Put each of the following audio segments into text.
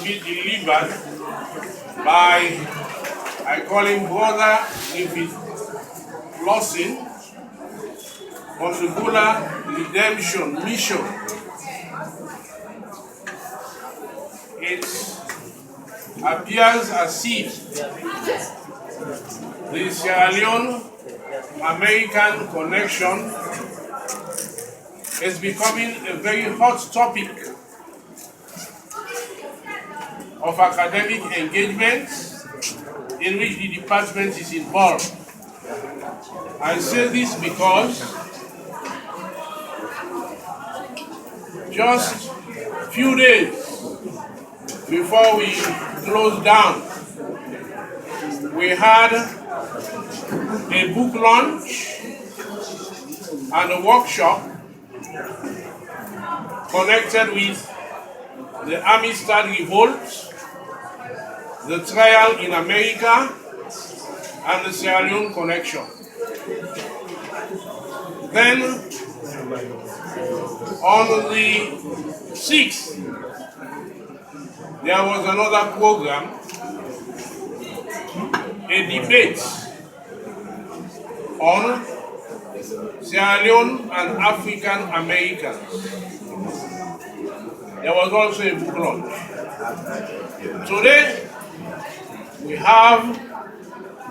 be delivered by, I call him Brother Griffin Lotson, on the Gullah redemption mission. It appears as if the Sierra Leone American connection is becoming a very hot topic of academic engagement in which the department is involved. I say this because just a few days before we closed down, we had a book launch and a workshop connected with the Amistad Revolt, the trial in America, and the Sierra Leone connection. Then, on the 6th, there was another program, a debate on Sierra Leone and African Americans. There was also a book launch. Today, we have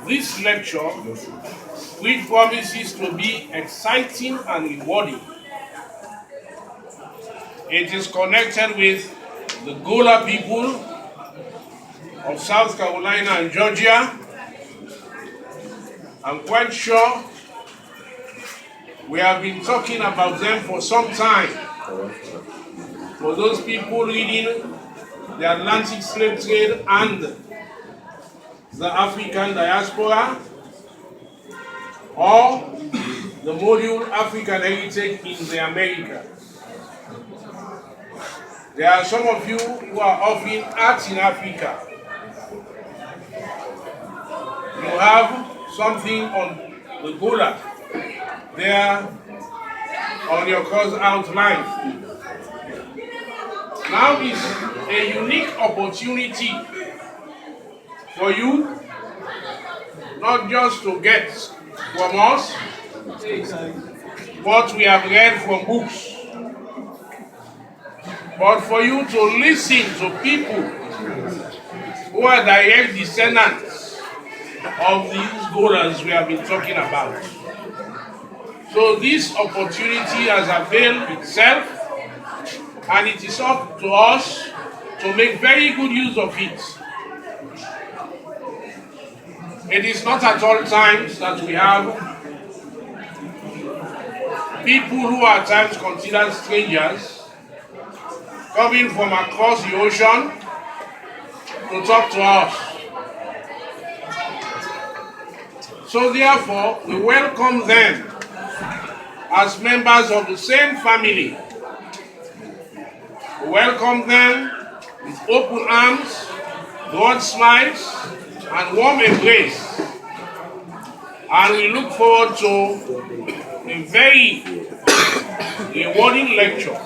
this lecture which promises to be exciting and rewarding. It is connected with the Gullah people of South Carolina and Georgia. I'm quite sure we have been talking about them for some time. For those people reading the Atlantic slave trade and the African diaspora, or the module African heritage in the Americas. There are some of you who are offering arts in Africa. You have something on the Gullah there on your course outline. Now is a unique opportunity for you not just to get from us what we have read from books, but for you to listen to people who are direct descendants of these Gullahs we have been talking about. So this opportunity has availed itself, and it is up to us to make very good use of it. It is not at all times that we have people who are at times considered strangers coming from across the ocean to talk to us. So therefore, we welcome them as members of the same family. We welcome them with open arms, broad smiles, and warm embrace. And we look forward to a very rewarding lecture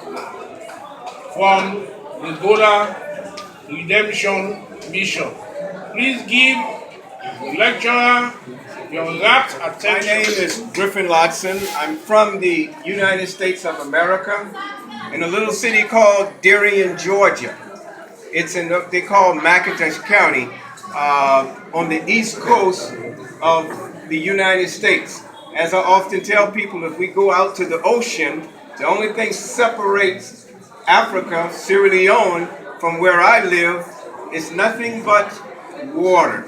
from the Gullah Redemption Mission. Please give the lecturer your rapt attention. My name is Griffin Lotson. I'm from the United States of America in a little city called Darien, Georgia. It's in they call McIntosh County on the east coast of the United States. As I often tell people, if we go out to the ocean, the only thing separates Africa, Sierra Leone, from where I live is nothing but water.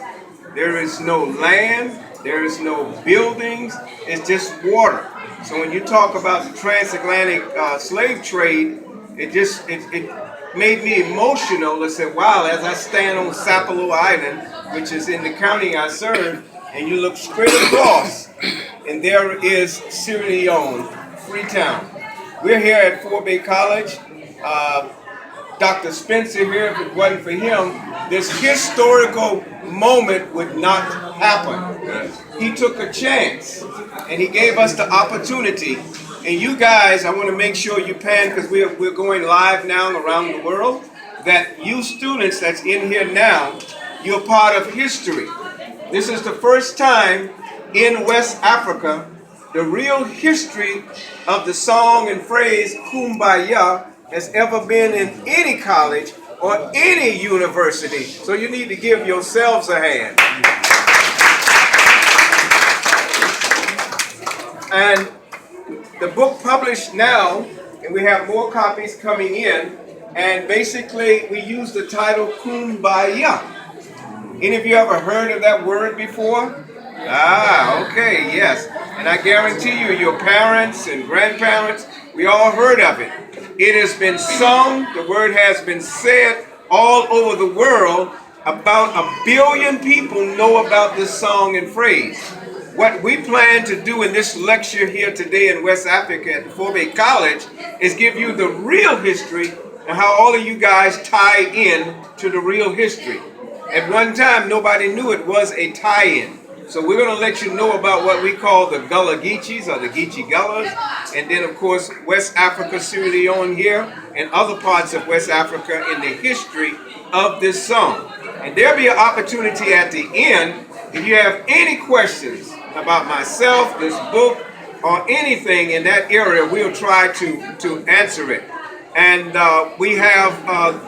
There is no land, there is no buildings, it's just water. So when you talk about the transatlantic slave trade, it made me emotional. I said, wow, as I stand on Sapelo Island, which is in the county I serve, and you look straight across, and there is Sierra Leone, Freetown. We're here at Foday College. Dr. Spencer here, if it wasn't for him, this historical moment would not happen. He took a chance, and he gave us the opportunity. And you guys, I want to make sure you pan, because we're going live now around the world. that you students that's in here now, you're part of history. This is the first time in West Africa the real history of the song and phrase Kumbaya has ever been in any college or any university. So you need to give yourselves a hand. And the book published now, and we have more copies coming in, and basically we use the title Kumbaya. Any of you ever heard of that word before? Ah, okay, yes. And I guarantee you, your parents and grandparents, we all heard of it. It has been sung, the word has been said all over the world. About 1 billion people know about this song and phrase. What we plan to do in this lecture here today in West Africa at Foday College is give you the real history and how all of you guys tie in to the real history. At one time, nobody knew it was a tie-in. So we're going to let you know about what we call the Gullah Geechees or the Geechee Gullahs. And then, of course, West Africa, Sierra Leone here, and other parts of West Africa in the history of this song. And there'll be an opportunity at the end, if you have any questions about myself, this book, or anything in that area, we'll try to answer it. And we have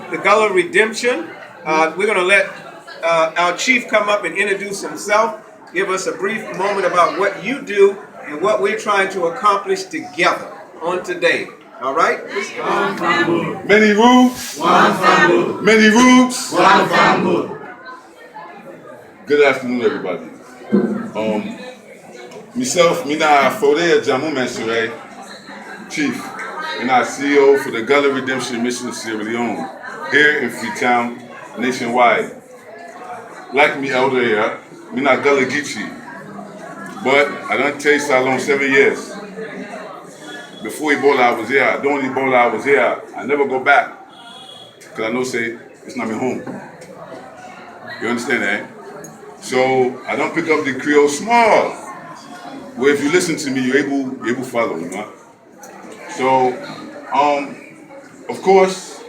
the Gullah Redemption. We're going to let our chief come up and introduce himself, give us a brief moment about what you do and what we're trying to accomplish together on today. All right? Many roots. Many roots. Good afternoon, everybody. Myself, Mina Foday, Ajamu, Mansaray, Chief, and I CEO for the Gullah Redemption Mission of Sierra Leone, here in Freetown, nationwide. Like me, elder here, me not Gullah Geechee, but I done taste Salon 7 years. Before Ebola, I was here. During Ebola, I was here. I never go back, because I know say it's not my home. You understand that? So I don't pick up the Creole small, where if you listen to me, you're able to follow, you know? So, of course,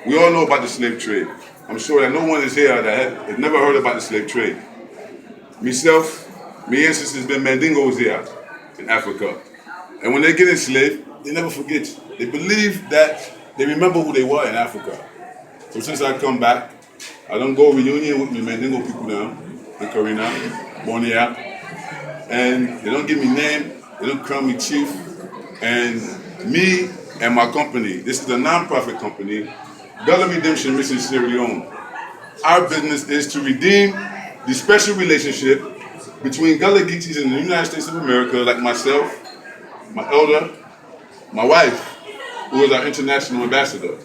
we all know about the slave trade. I'm sure that no one is here that has never heard about the slave trade. Myself, my ancestors been Mandingos here in Africa. And when they get enslaved, they never forget. They believe that they remember who they were in Africa. So since I come back, I don't go reunion with me Mandingo people now, in Karina, Bonia, and they don't give me name, they don't crown me chief. And me and my company, this is a non-profit company, Gullah Redemption Mission Sierra Leone. Our business is to redeem the special relationship between Gullah Geechees in the United States of America, like myself, my elder, my wife, who is our international ambassador.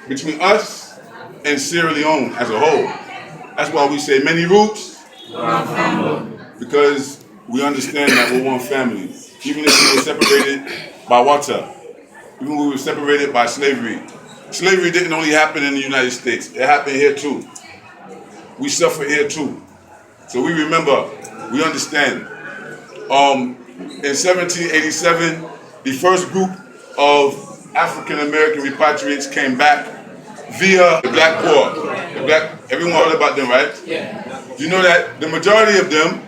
Between us and Sierra Leone as a whole. That's why we say many roots, because we understand that we're one family. Even if we were separated by water, even when we were separated by slavery. Slavery didn't only happen in the United States, it happened here too. We suffer here too. So we remember, we understand. In 1787, the first group of African American repatriates came back via the Black Poor. Everyone heard about them, right? Yeah. You know that the majority of them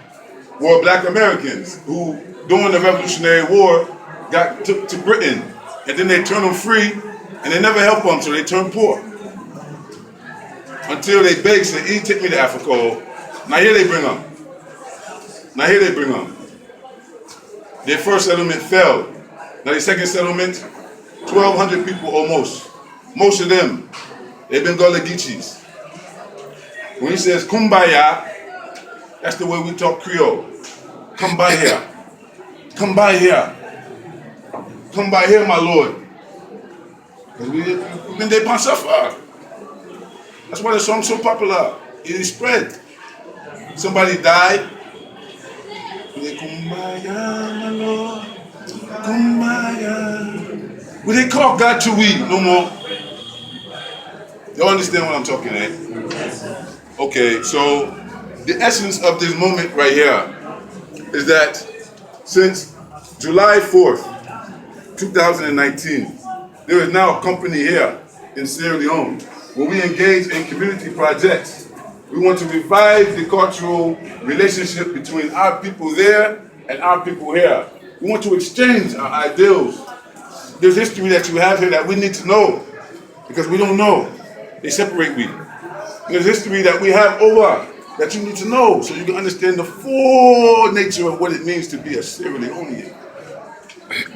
were Black Americans who, during the Revolutionary War, got took to Britain, and then they turned them free, and they never helped them, so they turned poor. Until they begged, said, take me to Africa. Now here they bring them. Their first settlement failed. Now the second settlement, 1,200 people almost. Most of them, they've been Gullah Geechees. When he says Kumbaya, that's the way we talk Creole. Come by here. Come by here. Come by here, my Lord. Because we've been there upon suffer. That's why the song's so popular. It is spread. Somebody died. Kumbaya, my Lord. Kumbaya. Will they call God to we no more? You understand what I'm talking about? Okay, so the essence of this moment right here is that since July 4th, 2019, there is now a company here in Sierra Leone, where we engage in community projects. We want to revive the cultural relationship between our people there and our people here. We want to exchange our ideals. There's history that you have here that we need to know, because we don't know. They separate we. There's history that we have over that you need to know so you can understand the full nature of what it means to be a Sierra Leonean.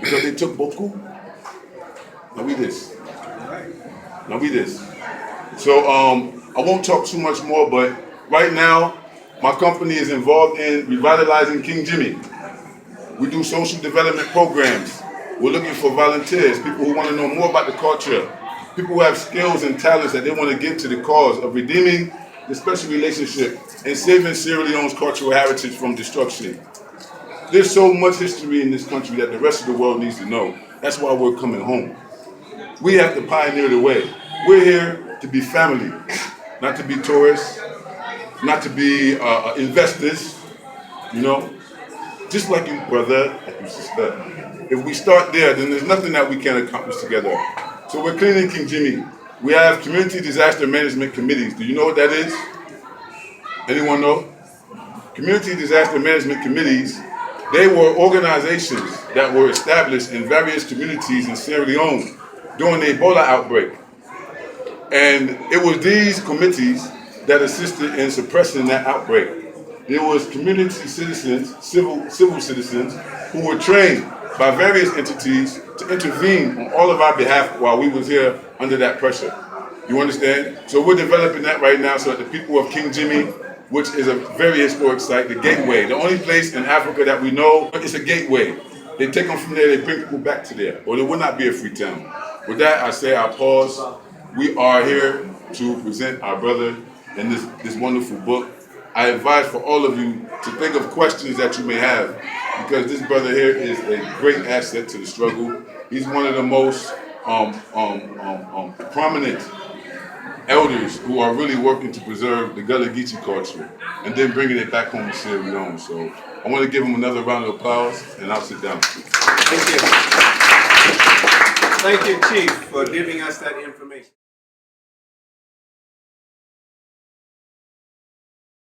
Because they took Boku. Now we this. Now we this. So I won't talk too much more, but right now my company is involved in revitalizing King Jimmy. We do social development programs. We're looking for volunteers, people who want to know more about the culture, people who have skills and talents that they want to give to the cause of redeeming the special relationship and saving Sierra Leone's cultural heritage from destruction. There's so much history in this country that the rest of the world needs to know. That's why we're coming home. We have to pioneer the way. We're here to be family, not to be tourists, not to be investors, you know? Just like you, brother, like you, sister. If we start there, then there's nothing that we can't accomplish together. So we're cleaning King Jimmy. We have community disaster management committees. Do you know what that is? Anyone know? Community disaster management committees, they were organizations that were established in various communities in Sierra Leone during the Ebola outbreak. And it was these committees that assisted in suppressing that outbreak. There was community citizens, civil citizens, who were trained by various entities to intervene on all of our behalf while we was here under that pressure. You understand? So we're developing that right now so that the people of King Jimmy, which is a very historic site, the gateway, the only place in Africa that we know it's a gateway. They take them from there, they bring people back to there, or there will not be a Freetown. With that, I say I pause. We are here to present our brother in this wonderful book. I advise for all of you to think of questions that you may have, because this brother here is a great asset to the struggle. He's one of the most prominent elders who are really working to preserve the Gullah culture and then bringing it back home to Sierra Leone. So I want to give him another round of applause, and I'll sit down. Thank you. Thank you, Chief, for giving us that information.